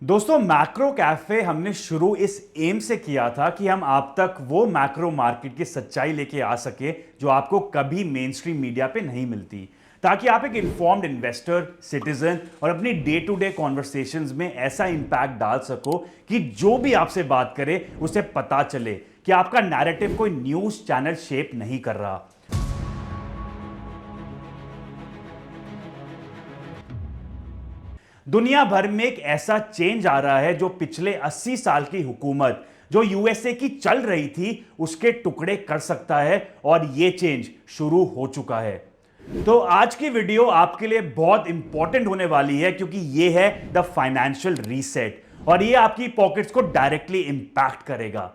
दोस्तों macro cafe हमने शुरू इस एम से किया था कि हम आप तक वो मैक्रो मार्केट की सच्चाई लेके आ सके जो आपको कभी मेन स्ट्रीम मीडिया पे नहीं मिलती, ताकि आप एक इन्फॉर्म्ड इन्वेस्टर, सिटीजन और अपनी डे टू डे कॉन्वर्सेशंस में ऐसा इंपैक्ट डाल सको कि जो भी आपसे बात करे उसे पता चले कि आपका नैरेटिव कोई न्यूज चैनल शेप नहीं कर रहा। दुनिया भर में एक ऐसा चेंज आ रहा है जो पिछले 80 साल की हुकूमत जो यूएसए की चल रही थी उसके टुकड़े कर सकता है, और यह चेंज शुरू हो चुका है। तो आज की वीडियो आपके लिए बहुत इंपॉर्टेंट होने वाली है क्योंकि यह है द फाइनेंशियल रीसेट, और यह आपकी पॉकेट्स को डायरेक्टली इंपैक्ट करेगा।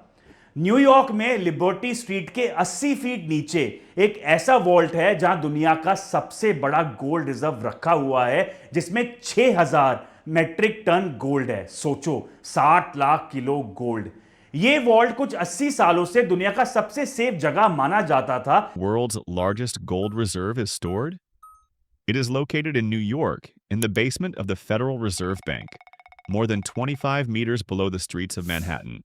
न्यूयॉर्क में लिबर्टी स्ट्रीट के 80 फीट नीचे एक ऐसा वॉल्ट है जहां दुनिया का सबसे बड़ा गोल्ड रिजर्व रखा हुआ है, जिसमें 6000 मेट्रिक टन गोल्ड है। सोचो, 60 लाख किलो गोल्ड। यह वॉल्ट कुछ 80 सालों से दुनिया का सबसे सेफ जगह माना जाता था। World's largest gold reserve is stored? It is located in New York, in the basement of the Federal Reserve Bank, more than 25 meters below the streets of Manhattan.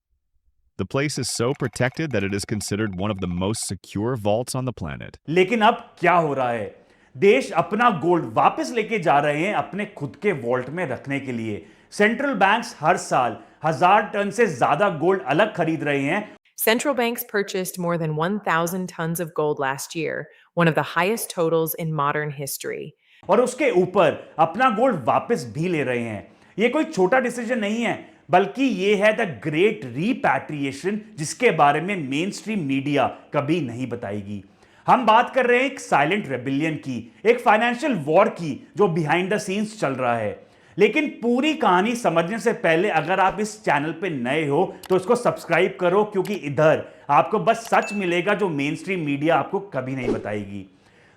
The place is so protected that it is considered one of the most secure vaults on the planet. लेकिन अब क्या हो रहा है? देश अपना gold वापस लेके जा रहे हैं अपने खुद के वॉल्ट में रखने के लिए। सेंट्रल बैंक्स हर साल 1000 टन से ज्यादा गोल्ड अलग खरीद रहे हैं। Central banks purchased more than 1,000 tons of gold last year, one of the highest totals in modern history. और उसके ऊपर अपना गोल्ड वापस भी ले रहे हैं। यह कोई छोटा डिसीजन नहीं है, बल्कि यह है द ग्रेट रीपैट्रिएशन, जिसके बारे में मेन स्ट्रीम मीडिया कभी नहीं बताएगी। हम बात कर रहे हैं एक साइलेंट रेबिलियन की, एक फाइनेंशियल वॉर की जो बिहाइंड द सीन्स चल रहा है। लेकिन पूरी कहानी समझने से पहले अगर आप इस चैनल पे नए हो तो इसको सब्सक्राइब करो, क्योंकि इधर आपको बस सच मिलेगा जो मेन स्ट्रीम मीडिया आपको कभी नहीं बताएगी।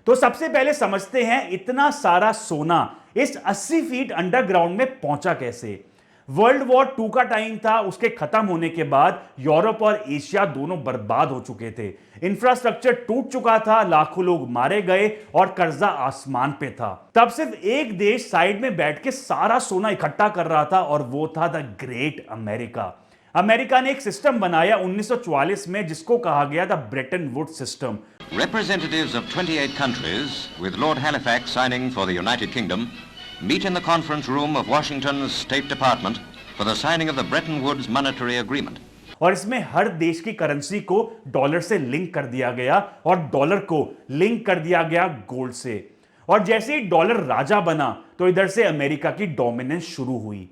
तो सबसे पहले समझते हैं इतना सारा सोना इस 80 फीट अंडरग्राउंड में पहुंचा कैसे। वर्ल्ड वॉर 2 का टाइम था। उसके खत्म होने के बाद यूरोप और एशिया दोनों बर्बाद हो चुके थे। इंफ्रास्ट्रक्चर टूट चुका था, लाखों लोग मारे गए और कर्जा आसमान पे था। तब सिर्फ एक देश साइड में बैठ के सारा सोना इकट्ठा कर रहा था, और वो था द ग्रेट अमेरिका। अमेरिका ने एक सिस्टम बनाया 1944 में जिसको कहा गया the Bretton Woods system. Representatives of 28 countries, with Lord Halifax signing for the United Kingdom, meet in the conference room of Washington's State Department for the signing of the Bretton Woods Monetary Agreement. और इसमें हर देश की currency को dollar से link कर दिया गया और डॉलर को लिंक कर दिया गया गोल्ड से। और जैसे ही डॉलर राजा बना तो इधर से अमेरिका की डोमिनेंस शुरू हुई।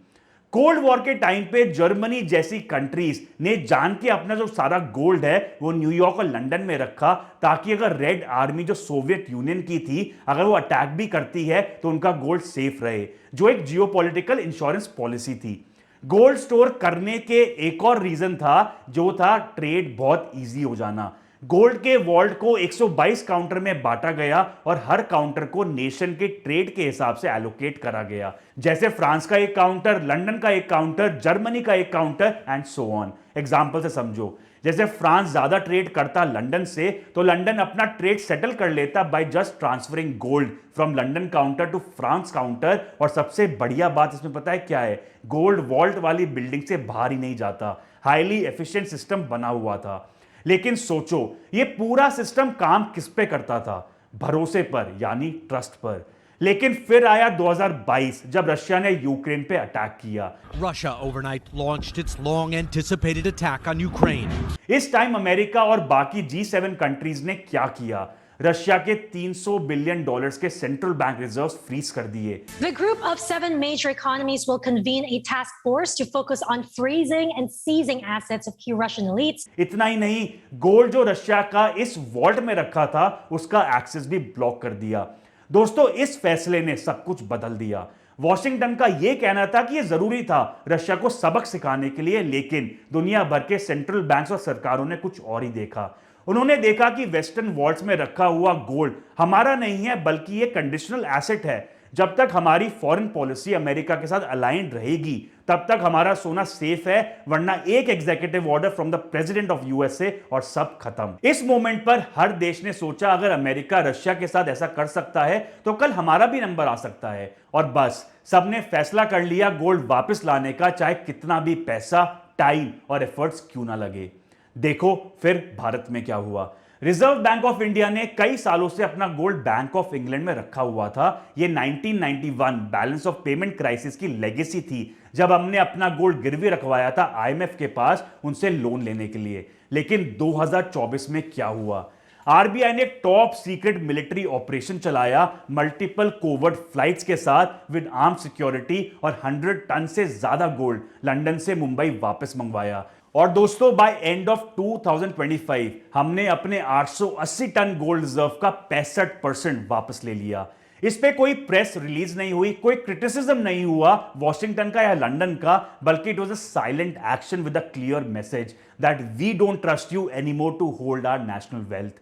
कोल्ड वॉर के टाइम पे जर्मनी जैसी कंट्रीज ने जान के अपना जो सारा गोल्ड है वो न्यूयॉर्क और लंदन में रखा, ताकि अगर रेड आर्मी जो सोवियत यूनियन की थी अगर वो अटैक भी करती है तो उनका गोल्ड सेफ रहे, जो एक जियोपॉलिटिकल इंश्योरेंस पॉलिसी थी। गोल्ड स्टोर करने के एक और रीजन था, जो था ट्रेड बहुत इजी हो जाना। गोल्ड के वॉल्ट को 122 काउंटर में बांटा गया और हर काउंटर को नेशन के ट्रेड के हिसाब से एलोकेट करा गया। जैसे फ्रांस का एक काउंटर, लंदन का एक काउंटर, जर्मनी का एक counter and so on. Example से समझो, जैसे फ्रांस ज्यादा ट्रेड करता लंदन से तो लंदन अपना ट्रेड सेटल कर लेता by just transferring gold from London counter to France counter. और सबसे बढ़िया बात इसमें पता है क्या है? गोल्ड वॉल्ट वाली बिल्डिंग से बाहर ही नहीं जाता। हाईली एफिशिएंट सिस्टम बना हुआ था। लेकिन सोचो, यह पूरा सिस्टम काम किस पे करता था? भरोसे पर, यानी ट्रस्ट पर। लेकिन फिर आया 2022 जब रशिया ने यूक्रेन पे अटैक किया। Russia overnight launched its long-anticipated attack on Ukraine. इस टाइम अमेरिका और बाकी G7 कंट्रीज ने क्या किया? रशिया के 300 बिलियन डॉलर्स के सेंट्रल बैंक रिजर्व्स फ्रीज कर दिए। The group of 7 major economies will convene a task force to focus on freezing and seizing assets of key Russian elites. इतना ही नहीं, गोल्ड जो रशिया का इस वॉल्ट में रखा था उसका एक्सेस भी ब्लॉक कर दिया। दोस्तों, इस फैसले ने सब कुछ बदल दिया। वॉशिंगटन का यह कहना था कि यह जरूरी था रशिया को सबक सिखाने के लिए, लेकिन दुनिया भर के सेंट्रल बैंक्स और सरकारों ने कुछ और ही देखा। उन्होंने देखा कि वेस्टर्न वॉल्ट्स में रखा हुआ गोल्ड हमारा नहीं है, बल्कि यह कंडीशनल एसेट है। जब तक हमारी फॉरेन पॉलिसी अमेरिका के साथ अलाइंड रहेगी तब तक हमारा सोना सेफ है, वरना एक executive order from the president of USA और सब खत्म। इस मोमेंट पर हर देश ने सोचा अगर अमेरिका रशिया के साथ ऐसा कर सकता है तो कल हमारा भी नंबर आ सकता है, और बस सबने फैसला कर लिया गोल्ड वापस लाने का, चाहे कितना भी पैसा, टाइम और एफर्ट्स क्यों ना लगे। देखो फिर भारत में क्या हुआ। रिजर्व बैंक ऑफ इंडिया ने कई सालों से अपना गोल्ड बैंक ऑफ इंग्लैंड में रखा हुआ था। यह 1991 बैलेंस ऑफ पेमेंट क्राइसिस की लेगेसी थी, जब हमने अपना गोल्ड गिरवी रखवाया था आईएमएफ के पास उनसे लोन लेने के लिए। लेकिन 2024 में क्या हुआ? आरबीआई ने एक टॉप सीक्रेट मिलिट्री ऑपरेशन चलाया, मल्टीपल कोवर्ट फ्लाइट्स के साथ विद आर्म सिक्योरिटी, और 100 टन से ज्यादा गोल्ड लंदन से मुंबई वापस मंगवाया। और दोस्तों बाय एंड ऑफ 2025 हमने अपने 880 टन गोल्ड रिजर्व का 65% वापस ले लिया। इस पे कोई प्रेस रिलीज नहीं हुई, कोई क्रिटिसिज्म नहीं हुआ वॉशिंगटन का या लंदन का, बल्कि it was a silent action with a clear message that we don't trust you anymore to hold our national wealth.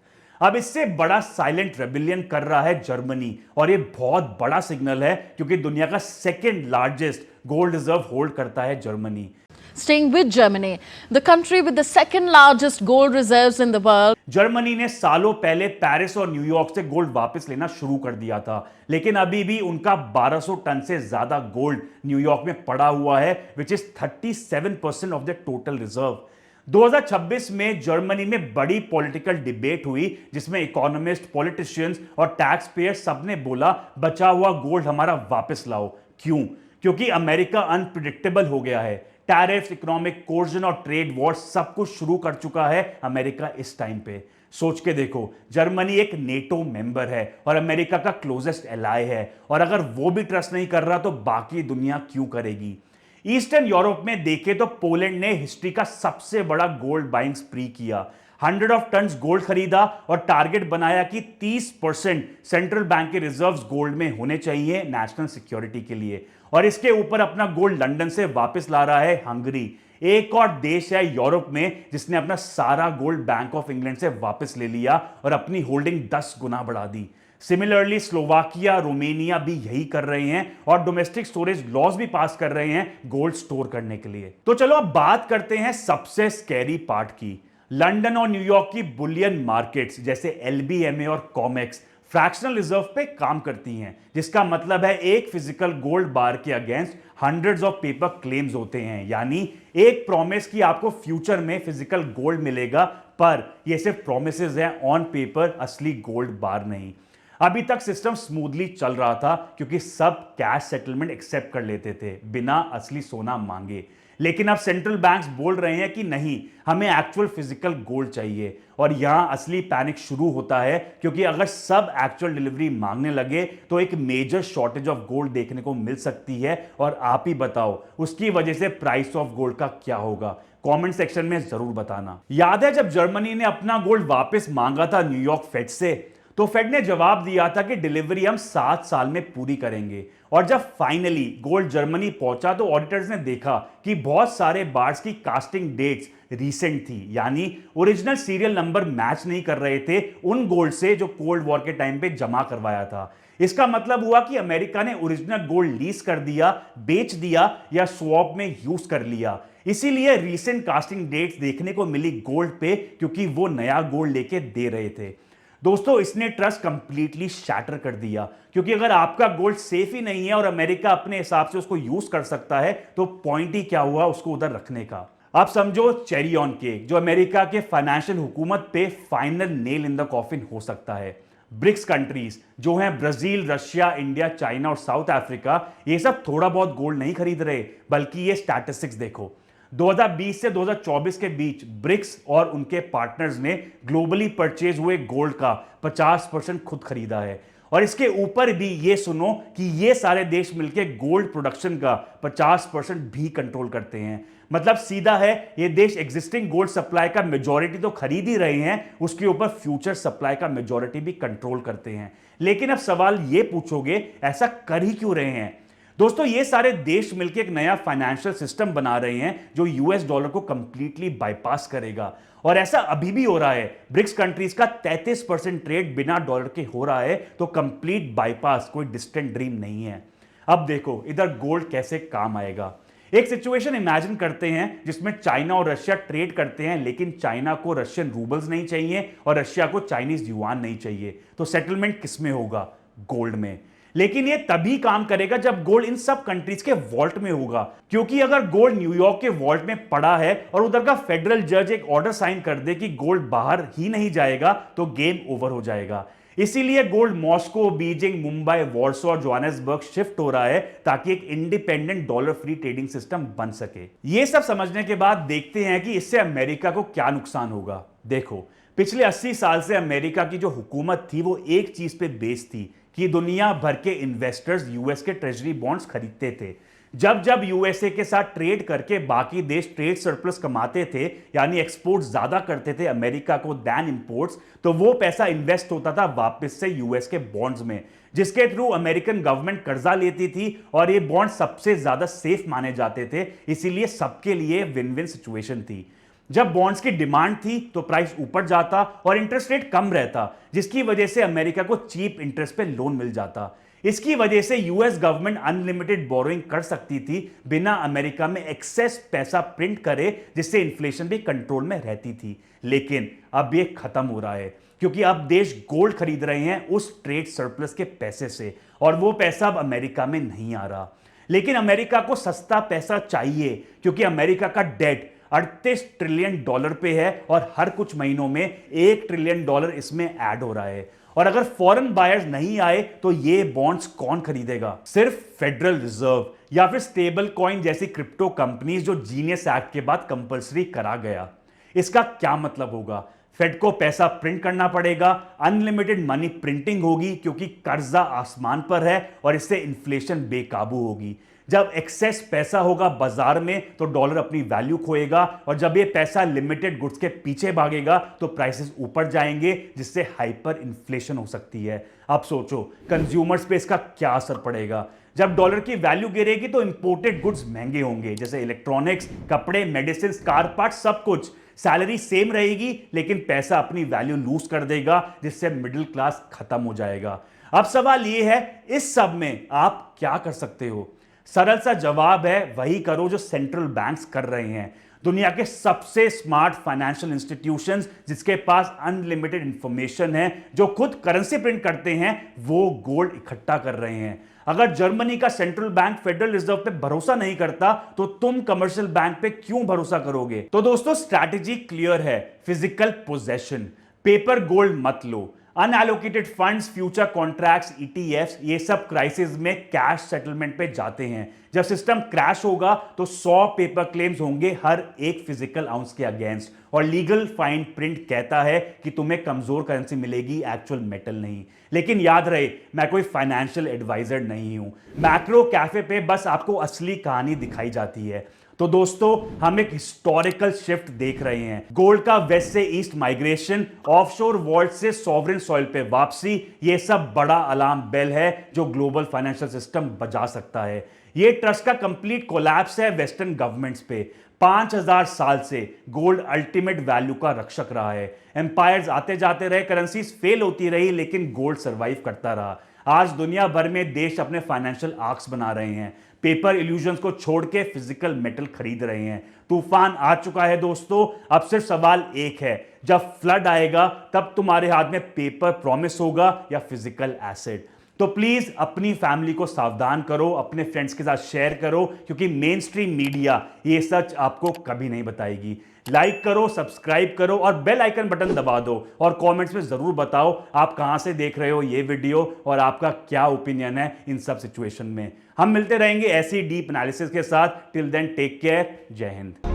अब इससे बड़ा साइलेंट रेबिलियन कर रहा है जर्मनी, और ये बहुत बड़ा सिग्नल है क्योंकि दुनिया का second largest gold reserve hold करता है Germany. Staying with Germany, the country with the second largest gold reserves in the world. Germany ने सालों पहले पेरिस और न्यूयॉर्क से गोल्ड वापस लेना शुरू कर दिया था, लेकिन अभी भी उनका 1200 टन से ज्यादा गोल्ड न्यूयॉर्क में पड़ा हुआ है, which is 37% of the total reserve. 2026 में जर्मनी में बड़ी पॉलिटिकल डिबेट हुई, जिसमें इकोनॉमिस्ट, पॉलिटिशियंस और टैक्स पेयर सबने बोला बचा हुआ गोल्ड हमारा वापस लाओ। क्यों? क्योंकि अमेरिका अनप्रिडिक्टेबल हो गया है। टैरिफ, इकोनॉमिक कोर्जन और ट्रेड वॉर सब कुछ शुरू कर चुका है अमेरिका इस टाइम पे। सोच के देखो, जर्मनी एक नेटो मेंबर है और अमेरिका का क्लोजेस्ट एलाय है, और अगर वो भी ट्रस्ट नहीं कर रहा तो बाकी दुनिया क्यों करेगी? ईस्टर्न यूरोप में देखें तो पोलैंड ने हिस्ट्री का सबसे बड़ा गोल्ड बाइंग स्प्री किया। 100 ऑफ टन्स गोल्ड खरीदा और टारगेट बनाया कि 30% सेंट्रल बैंक के रिजर्व्स गोल्ड में होने चाहिए नेशनल सिक्योरिटी के लिए। और इसके ऊपर अपना गोल्ड लंदन से वापस ला रहा है हंगरी। एक और देश है यूरोप में जिसने अपना सारा गोल्ड बैंक ऑफ इंग्लैंड से वापस ले लिया और अपनी होल्डिंग 10 गुना बढ़ा दी। सिमिलरली स्लोवाकिया, रोमानिया भी यही कर रहे हैं और डोमेस्टिक स्टोरेज लॉज भी पास कर रहे हैं गोल्ड स्टोर करने के लिए। तो चलो अब बात करते हैं सबसे स्कैरी पार्ट की। लंदन और न्यूयॉर्क की बुलियन मार्केट्स जैसे एलबीएमए और कॉमेक्स फ्रैक्शनल रिजर्व पे काम करती हैं, जिसका मतलब है एक फिजिकल गोल्ड बार के against hundreds of paper claims होते हैं। यानी एक प्रॉमिस कि आपको फ्यूचर में फिजिकल गोल्ड मिलेगा, पर ये सिर्फ प्रॉमिसेस हैं ऑन पेपर, असली गोल्ड बार नहीं। अभी तक सिस्टम स्मूथली चल रहा था क्योंकि सब कैश सेटलमेंट एक्सेप्ट कर लेते थे बिना असली सोना मांगे। लेकिन अब सेंट्रल बैंक्स बोल रहे हैं कि नहीं, हमें एक्चुअल फिजिकल गोल्ड चाहिए, और यहां असली पैनिक शुरू होता है क्योंकि अगर सब एक्चुअल डिलीवरी मांगने लगे तो एक मेजर शॉर्टेज ऑफ गोल्ड देखने को मिल सकती है। और आप ही बताओ उसकी वजह से प्राइस ऑफ गोल्ड का क्या होगा? कमेंट सेक्शन में जरूर बताना। याद है जब जर्मनी ने अपना गोल्ड वापस मांगा था न्यूयॉर्क फेड से, तो फेड ने जवाब दिया था कि डिलीवरी हम 7 साल में पूरी करेंगे। और जब फाइनली गोल्ड जर्मनी पहुंचा तो ऑडिटर्स ने देखा कि बहुत सारे बार्स की कास्टिंग डेट्स रीसेंट थी, यानी ओरिजिनल सीरियल नंबर मैच नहीं कर रहे थे उन गोल्ड से जो कोल्ड वॉर के टाइम पे जमा करवाया था। इसका मतलब हुआ कि अमेरिका ने ओरिजिनल गोल्ड लीज कर दिया, बेच दिया या स्वैप में यूज कर लिया। इसीलिए रीसेंट कास्टिंग डेट्स देखने को मिली गोल्ड पे, क्योंकि वो नया गोल्ड लेके दे रहे थे। दोस्तों इसने ट्रस्ट कंप्लीटली शैटर कर दिया, क्योंकि अगर आपका गोल्ड सेफ ही नहीं है और अमेरिका अपने हिसाब से उसको यूज कर सकता है तो पॉइंट ही क्या हुआ उसको उधर रखने का। आप समझो चेरी ऑन केक, जो अमेरिका के फाइनेंशियल हुकूमत पे final nail in the coffin हो सकता है। ब्रिक्स कंट्रीज जो हैं ब्राजील, रशिया, इंडिया, चाइना और साउथ अफ्रीका, ये सब थोड़ा बहुत गोल्ड नहीं खरीद रहे, बल्कि ये स्टैटिस्टिक्स देखो। 2020 से 2024 के बीच ब्रिक्स और उनके पार्टनर्स ने ग्लोबली परचेज हुए गोल्ड का 50% खुद खरीदा है। और इसके ऊपर भी ये सुनो कि ये सारे देश मिलकर गोल्ड प्रोडक्शन का 50% भी कंट्रोल करते हैं। मतलब सीधा है, ये देश एग्जिस्टिंग गोल्ड सप्लाई का मेजॉरिटी तो खरीद ही रहे हैं, उसके ऊपर फ्यूचर सप्लाई का मेजॉरिटी भी कंट्रोल करते हैं। लेकिन अब सवाल ये पूछोगे ऐसा कर ही क्यों रहे हैं? दोस्तों ये सारे देश मिलकर एक नया फाइनेंशियल सिस्टम बना रहे हैं जो यूएस डॉलर को कंप्लीटली बाईपास करेगा, और ऐसा अभी भी हो रहा है। ब्रिक्स कंट्रीज का 33% ट्रेड बिना डॉलर के हो रहा है, तो कंप्लीट बाईपास कोई डिस्टेंट ड्रीम नहीं है। अब देखो इधर गोल्ड कैसे काम आएगा। एक सिचुएशन इमेजिन करते हैं जिसमें चाइना और रशिया ट्रेड करते हैं, लेकिन चाइना को रशियन रूबल्स नहीं चाहिए और रशिया को चाइनीज युआन नहीं चाहिए, तो सेटलमेंट किसमें होगा? गोल्ड में। लेकिन ये तभी काम करेगा जब गोल्ड इन सब कंट्रीज के वॉल्ट में होगा, क्योंकि अगर गोल्ड न्यूयॉर्क के वॉल्ट में पड़ा है और उधर का फेडरल जज एक ऑर्डर साइन कर दे कि गोल्ड बाहर ही नहीं जाएगा, तो गेम ओवर हो जाएगा। इसीलिए gold Moscow, Beijing, Mumbai, Warsaw और जोहानिसबर्ग शिफ्ट हो रहा है ताकि एक independent dollar free trading system बन सके। ये सब समझने के बाद देखते हैं कि इससे अमेरिका को क्या नुकसान होगा। देखो पिछले 80 साल से अमेरिका की जो हुकूमत थी वो एक चीज पे बेस्ड थी कि दुनिया भर के इन्वेस्टर्स यूएस के ट्रेजरी बॉन्ड्स खरीदते थे। जब जब यूएसए के साथ ट्रेड करके बाकी देश ट्रेड सरप्लस कमाते थे, यानी एक्सपोर्ट्स ज्यादा करते थे अमेरिका को दैन इंपोर्ट्स, तो वो पैसा इन्वेस्ट होता था वापस से यूएस के बॉन्ड्स में, जिसके थ्रू अमेरिकन गवर्नमेंट कर्जा लेती थी और ये बॉन्ड सबसे ज्यादा सेफ माने जाते थे। इसीलिए सबके लिए विन विन सिचुएशन थी। जब बॉन्ड्स की डिमांड थी तो प्राइस ऊपर जाता और इंटरेस्ट रेट कम रहता, जिसकी वजह से अमेरिका को चीप इंटरेस्ट पे लोन मिल जाता। इसकी वजह से यूएस गवर्नमेंट अनलिमिटेड बोरोइंग कर सकती थी बिना अमेरिका में एक्सेस पैसा प्रिंट करे, जिससे इन्फ्लेशन भी कंट्रोल में रहती थी। लेकिन अब ये खत्म हो रहा है, क्योंकि अब देश गोल्ड खरीद रहे हैं उस ट्रेड सरप्लस के पैसे से, और वो पैसा अब अमेरिका में नहीं आ रहा। लेकिन अमेरिका को सस्ता पैसा चाहिए, क्योंकि अमेरिका का डेट 38 ट्रिलियन डॉलर पे है और हर कुछ महीनों में 1 ट्रिलियन डॉलर इसमें ऐड हो रहा है। और अगर फॉरेन बायर्स नहीं आए तो ये बॉन्ड्स कौन खरीदेगा? सिर्फ फेडरल रिजर्व या फिर स्टेबल कॉइन जैसी क्रिप्टो कंपनीज, जो जीनियस एक्ट के बाद कंपलसरी करा गया। इसका क्या मतलब होगा? फेड को पैसा प्रिंट करना पड़ेगा, अनलिमिटेड मनी प्रिंटिंग होगी क्योंकि कर्जा आसमान पर है और इससे इन्फ्लेशन बेकाबू होगी। जब एक्सेस पैसा होगा बाजार में तो डॉलर अपनी वैल्यू खोएगा, और जब ये पैसा लिमिटेड गुड्स के पीछे भागेगा तो प्राइसेस ऊपर जाएंगे, जिससे हाइपर इन्फ्लेशन हो सकती है। अब सोचो कंज्यूमर्स पे इसका क्या असर पड़ेगा। जब डॉलर की वैल्यू गिरेगी तो इंपोर्टेड गुड्स महंगे होंगे, जैसे इलेक्ट्रॉनिक्स, कपड़े, मेडिसिन, कार पार्ट, सब कुछ। सैलरी सेम रहेगी लेकिन पैसा अपनी वैल्यू लूज कर देगा, जिससे मिडिल क्लास खत्म हो जाएगा। अब सवाल ये है, इस सब में आप क्या कर सकते हो? सरल सा जवाब है, वही करो जो सेंट्रल बैंक्स कर रहे हैं। दुनिया के सबसे स्मार्ट फाइनेंशियल इंस्टीट्यूशंस जिसके पास अनलिमिटेड इंफॉर्मेशन है, जो खुद करेंसी प्रिंट करते हैं, वो गोल्ड इकट्ठा कर रहे हैं। अगर जर्मनी का सेंट्रल बैंक फेडरल रिजर्व पे भरोसा नहीं करता तो तुम कमर्शियल बैंक पे क्यों भरोसा करोगे? तो दोस्तों स्ट्रैटेजी क्लियर है, फिजिकल पोजेशन। पेपर गोल्ड मत लो। Unallocated funds, future contracts, ETFs, ये सब क्राइसिस में कैश सेटलमेंट पे जाते हैं। जब सिस्टम क्रैश होगा तो 100 पेपर क्लेम्स होंगे हर एक फिजिकल आउंस के अगेंस्ट, और लीगल फाइन प्रिंट कहता है कि तुम्हें कमजोर करेंसी मिलेगी, एक्चुअल मेटल नहीं। लेकिन याद रहे, मैं कोई फाइनेंशियल एडवाइजर नहीं हूं। मैक्रो कैफे पे बस आपको असली कहानी दिखाई जाती है। तो दोस्तों हम एक हिस्टोरिकल शिफ्ट देख रहे हैं। गोल्ड का वेस्ट से ईस्ट माइग्रेशन, ऑफशोर वॉल्ट से सॉवरेन सॉइल पे वापसी, ये सब बड़ा अलार्म बेल है जो ग्लोबल फाइनेंशियल सिस्टम बजा सकता है। ये ट्रस्ट का कंप्लीट कोलैप्स है वेस्टर्न गवर्नमेंट्स पे। 5000 साल से गोल्ड अल्टीमेट वैल्यू का रक्षक रहा है। एम्पायर्स आते जाते रहे, करेंसीज फेल होती रही, लेकिन गोल्ड सर्वाइव करता रहा। आज दुनिया भर में देश अपने फाइनेंशियल आर्क्स बना रहे हैं, पेपर इल्यूजन्स को छोड़ के फिजिकल मेटल खरीद रहे हैं। तूफान आ चुका है दोस्तों, अब सिर्फ सवाल एक है, जब फ्लड आएगा तब तुम्हारे हाथ में पेपर प्रॉमिस होगा या फिजिकल एसेट। तो प्लीज अपनी फैमिली को सावधान करो, अपने फ्रेंड्स के साथ शेयर करो, क्योंकि मेन स्ट्रीम मीडिया ये सच आपको कभी नहीं बताएगी। लाइक करो, सब्सक्राइब करो और बेल आइकन बटन दबा दो, और कमेंट्स में जरूर बताओ आप कहां से देख रहे हो ये वीडियो और आपका क्या ओपिनियन है इन सब सिचुएशन में। हम मिलते रहेंगे ऐसी डीप एनालिसिस के साथ। टिल देन टेक केयर, जय हिंद।